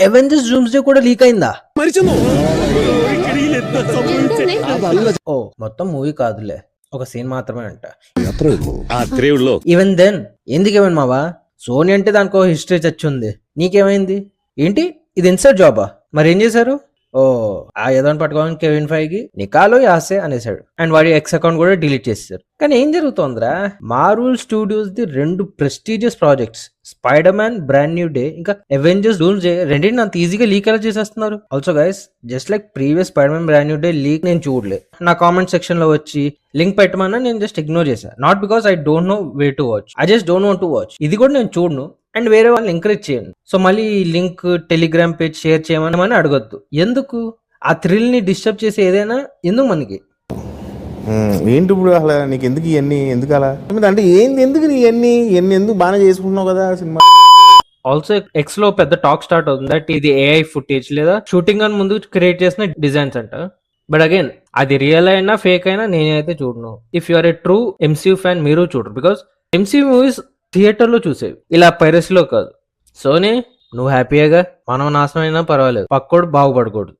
Avengers doomsday కూడా leak అయిందా? ఓ మొత్తం మూవీ కాదులే, ఒక సీన్ మాత్రమే అంట. ఈవెన్ దెన్ ఎందుకేమని మావా, సోనీ అంటే దానికో హిస్టరీ చచ్చి ఉంది, నీకేమైంది ఏంటి? ఇది ఇన్సైడ్ జాబా? మరి ఏం చేశారు? ఓ ఆ ఏదోని పట్టుకోని కెవిన్ ఫైగి నికాలో యాసే అనేసాడు అండ్ వాడి ఎక్స్ అకౌంట్ కూడా డిలీట్ చేశారు. కానీ ఏం జరుగుతోందిరా, Marvel Studios the 2 prestigious projects, spider man brand new day ఇంకా అవెంజర్స్ డూమ్స్డే రెండింటిని అంత ఈజీగా లీక్ ఎలా చేసేస్తున్నారు? Also guys, just like previous spider man brand new day leak నేను చూడలే, నా కామెంట్ సెక్షన్ లో వచ్చి లింక్ పెట్టమన్నా నేను జస్ట్ ఇగ్నోర్ చేశాను. Not because I don't know way to watch, I just don't want to watch. ఇది కూడా నేను చూడను అండ్ వేరే వాళ్ళని ఎంకరేజ్ చేయను. సో మళ్ళీ లింక్ టెలిగ్రామ్ పేజ్ షేర్ చేయమని అడగొద్దు. ఎందుకు? ఆ థ్రిల్ ని డిస్టర్బ్ చేసి ఏదైనా ఎందుకు మనకి? ఏంటి ఇప్పుడు అసలు నీకు ఎందుకు ఇవన్నీ, ఎందుకు అలా అంటే ఏంది, ఎందుకు ఇవన్నీ ఎందుకు బాగానే చేసుకుంటున్నావు కదా సినిమా? ఆల్సో ఎక్స్ లో పెద్ద టాక్ స్టార్ట్ అవుతుంది దట్ ఇది ఏఐ ఫుటేజ్ లేదా షూటింగ్ అని ముందు క్రియేట్ చేసిన డిజైన్స్ అంట. బట్ అగైన్ అది రియల్ అయినా ఫేక్ అయినా నేనైతే చూడను. If you are a true MCU fan మీరు చూడరు, బికాస్ ఎంసీయూ మూవీస్ థియేటర్ లో చూసేవి, ఇలా పైరసీలో కాదు. సోనీ నువ్వు హ్యాపీగా, మనం నాశనం అయినా పర్వాలేదు, పక్కోడు బాగుపడకూడదు.